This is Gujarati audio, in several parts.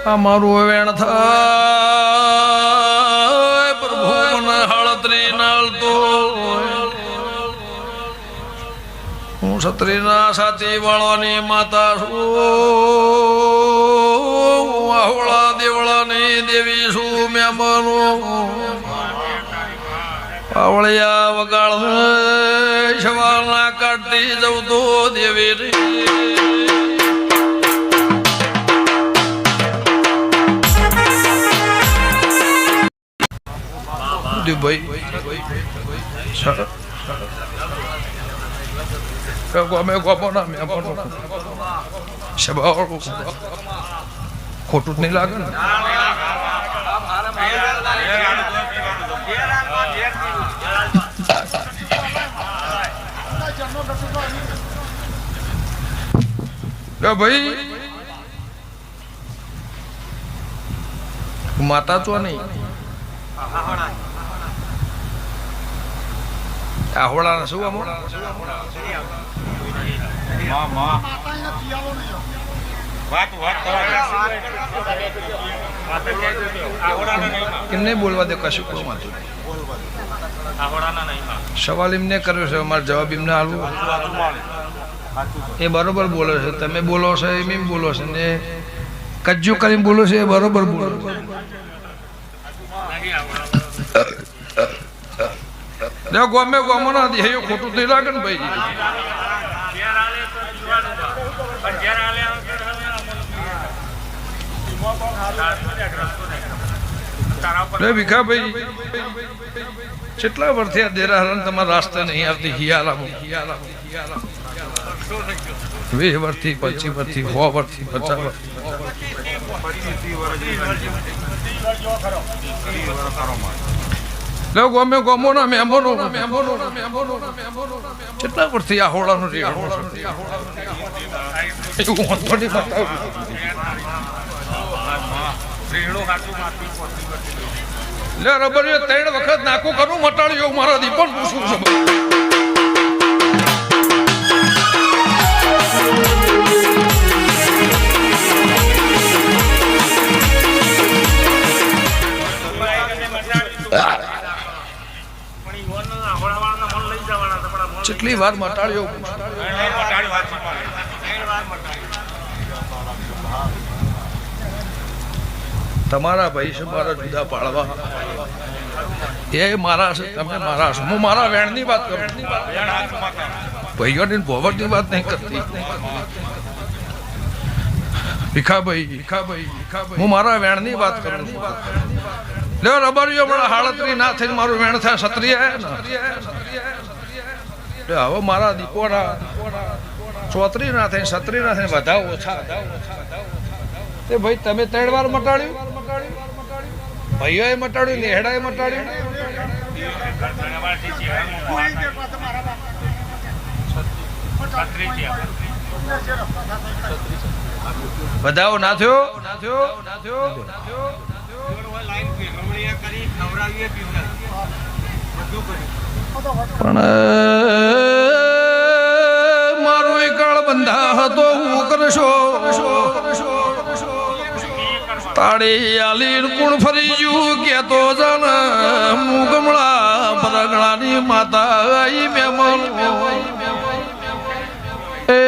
અમારું વેણ થાય પ્રભુ મને હળત્રી નાળતો હું ક્ષત્રિયના સાથી વાળવાની માતા છું આહોળા દેવળાની દેવી છું મહેમાનો પાવળિયા વગાડ સવારના કાઢતી જવું તો દેવી રે ખોટું જ નહીં લાગે ને ભાઈ માતા છો નહીં આહોળા શું એમને બોલવા દે કશું સવાલ એમને કર્યો છે અમારો જવાબ એમને હાલવો એ બરોબર બોલે છે તમે બોલો છો એમ બોલો છો ને કજ્જુ કરીને બોલો છો એ બરોબર બોલો ગમે ગમો ના દે ખોટું નહીં લાગે ને ભાઈ ભીખાભાઈ કેટલા વર્ષથી આ દેરાહરણ તમારા રાસ્તા નહીં આવતી હિયાલામાં 20 વર્ષથી 25 વર્ષથી 100 વર્ષથી 50 વર્ષથી ગમે ગમો ના મહેમાનો કેટલા વર્ષથી આ હોળાનું લે રબર 3 વખત નાખું કરું મટાડ્યું મારા દી પણ પૂછું છું કેટલી વાર મટાડ્યો તમારા ભાઈ છે મારા જુદા પાડવા એ મારા છે તમે મારા છો હું મારા વેણની વાત કરું ભાઈઓની ભોવટની વાત નહીં કરતી ભીખાભાઈ હું મારા વેણની વાત કરું લે રબરીઓ હમણાં હાળત્રી ના થઈને મારું વેણ થાય ક્ષત્રિય હવે મારા દીપોના ચોતરી ના થઈને ક્ષત્રિય ના થઈને બધા ઓછા તે ભાઈ તમે 3 વાર મટાડ્યું ભાઈઓએ મટાડ્યું લેહડાએ મટાડ્યું બધાઓ ના થયો પણ મારો એકળ બંધા હતો હું કરશો તાળી આલીર કુણ ફરી ગયું કેતો જન હું ગમળા પરગણાની માતા આઈ મહેમાન એ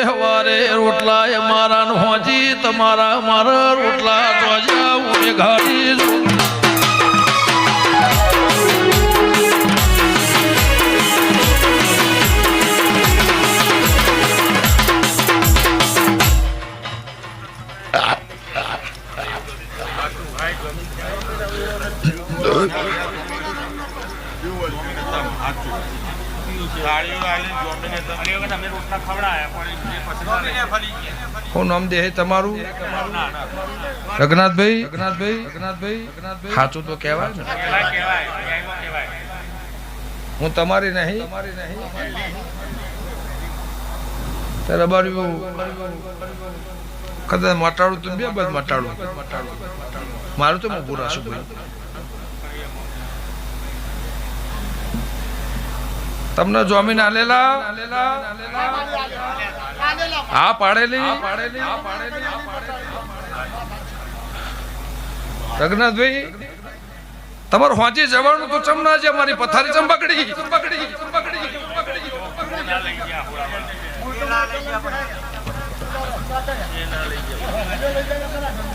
હવારે રોટલા એ મારા હોજી તમારા મારા રોટલા જોજા હું ઘાડી હું નામ દે તમારું રઘનાથભાઈ સાચું તો કહેવાય ને હું તમારી નહીં ત્યારે બારું કદાચ મટાડું તો બે બાદ મટાડું મારું તો હું પૂરા છું ભાઈ તમને જમીન આલેલા હા પાડેલી રઘનાથભાઈ તમારું હોંચી જવાનું તો ચમના છે, મારી પથારી ચંપકડી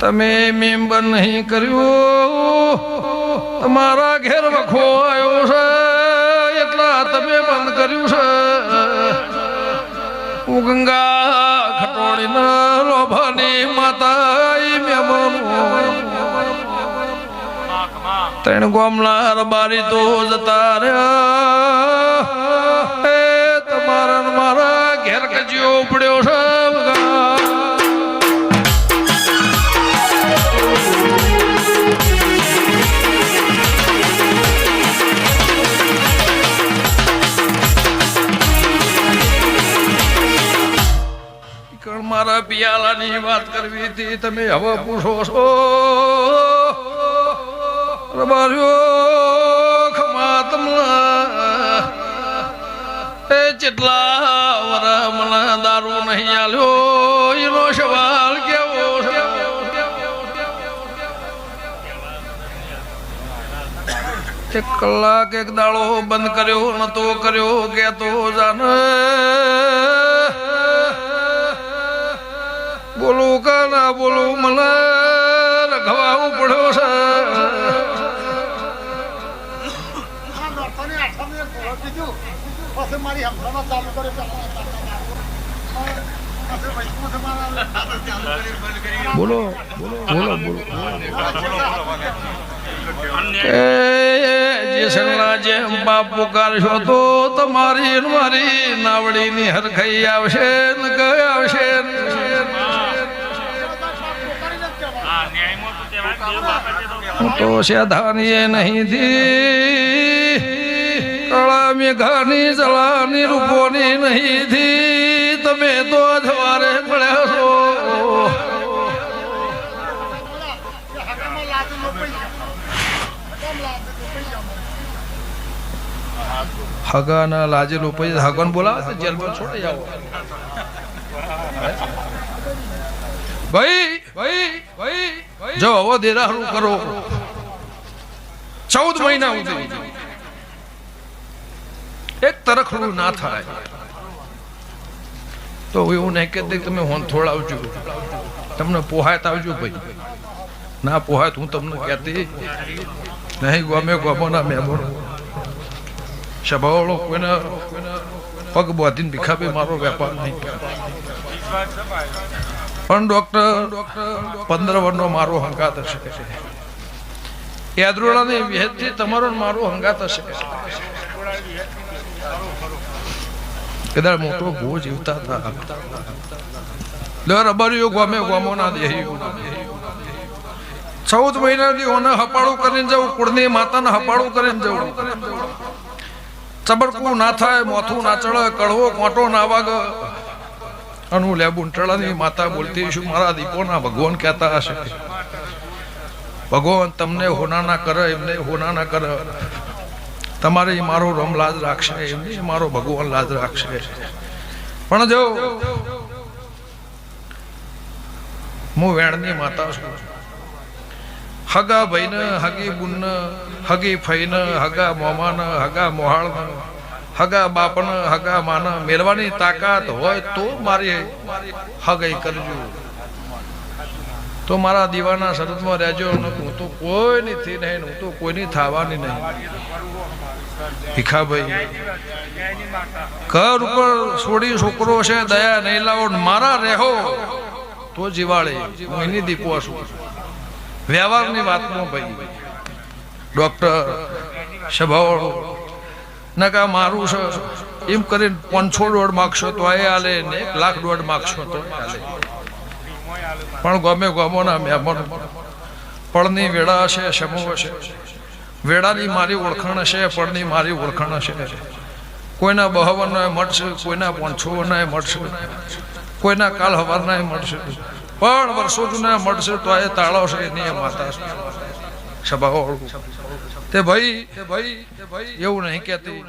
તમે મેમ્બર નહીં કર્યું, તમારા ઘેર વખો આવ્યો છે એટલા તમે બંધ કર્યું છે. હું ગંગા ખટોળી ન લોભાની માતા ત્રણ ગોમલા રબારી તો જતા રહ્યા, તમારા મારા ઘેર કજ્યો પડ્યો છે. મારા પિયાલાની વાત કરવી હતી, તમે હવે પૂછો છો. જેટલા વરા મને દારૂ નહીં આલ્યો એનો સવાલ કેવો છે? એક કલાક એક દાડો બંધ કર્યો નતો કર્યો કેતો જાને બોલું કા ના બોલું મને રખવાવું પડ્યો છે. બોલો બોલો બોલો જેમ બાપ પુકારશો તો તમારી મારી નાવડી ની હરખાઈ આવશે ને કઈ આવશે. હું તો સાધાની નહીં થી, કળા મેઘાની જલાની રૂપોની નહીં થી, તમે તો જવારે પડ્યા છો. હગાના લાજેલું પૈસા હગન બોલાવે જેલમાં છોડી જાવ. ભાઈ ભાઈ ભાઈ જો હવે દેરાહરું કરો 14 મહિના સુધી એક તરખડું ના થાય તો એવું નહીં કે તમે હોંથોળ આવજો, તમને પોહાય આવજો ભાઈ. ના પોહાય હું તમને કહેતી નહીં. ગમે ગમોના મેમોર સભાવાળો કોઈને પગ બાંધીને ભીખાબે મારો વેપાર નહીં. પણ ડોક્ટર 15 વર્ષનો મારો હંગાત હશે. યાદરોડાની વેદથી તમારો મારો હંગાત હશે. કદાચ મોટો ભો જીવતા હતા રબારીઓ ગમે ગમો ના દે. 14 મહિનાથી ઓને હપાડું કરીને જવું, કુળની માતાને હપાડું કરીને જવું. ચબરકું ના થાય, મોથું ના ચડે, કડવો કોટો ના વાગે. અનુ લેબુંટળાની માતા બોલતી શું મારા દીપોના ભગવાન કહેતા હશે, ભગવાન તમને હોના ના કરે એમને હોના ના કરે. તમારે મારો રમ લાજ રાખશે, એમને મારો ભગવાન લાજ રાખશે. પણ જો હું વેણની માતા છું. હગા ભાઈને, હગી બુનને, હગી ફઈને, હગા મોમાને, હગા મોહાળને, હગા બાપને, હગા માને મેળવાની તાકાત હોય તો મારી હગાઈ કરજો. તો મારા દીવાના શરતમાં રહેજો. હું તો કોઈ નથી નહીં, હું તો કોઈની થવાની નહીં. ભીખાભાઈ ઘર ઉપર છોડી છોકરો છે, દયા નહીં લાવો, મારા રહેવો તો જીવાળે. હું એની દીપો છું. વ્યવહારની વાતમાં ભાઈ ડોક્ટર સભાવાળો નકા મારું છે એમ કરીને 500 માગશો તો એ હાલે ને 1,00,000 માગશો તો હાલે. પણ ગમે ગમોના મહેમાન પળની વેળા હશે, સમૂહ હશે. વેળાની મારી ઓળખાણ હશે, પળની મારી ઓળખાણ હશે. કોઈના 52 મળશે, કોઈના 500 મળશે, કોઈના કાલ હવારના મળશે. પણ વર્ષો જૂના મળશે તો એ તાળો છે એની માતા સભાવાળું. તે ભાઈ એવું નહીં કહેતી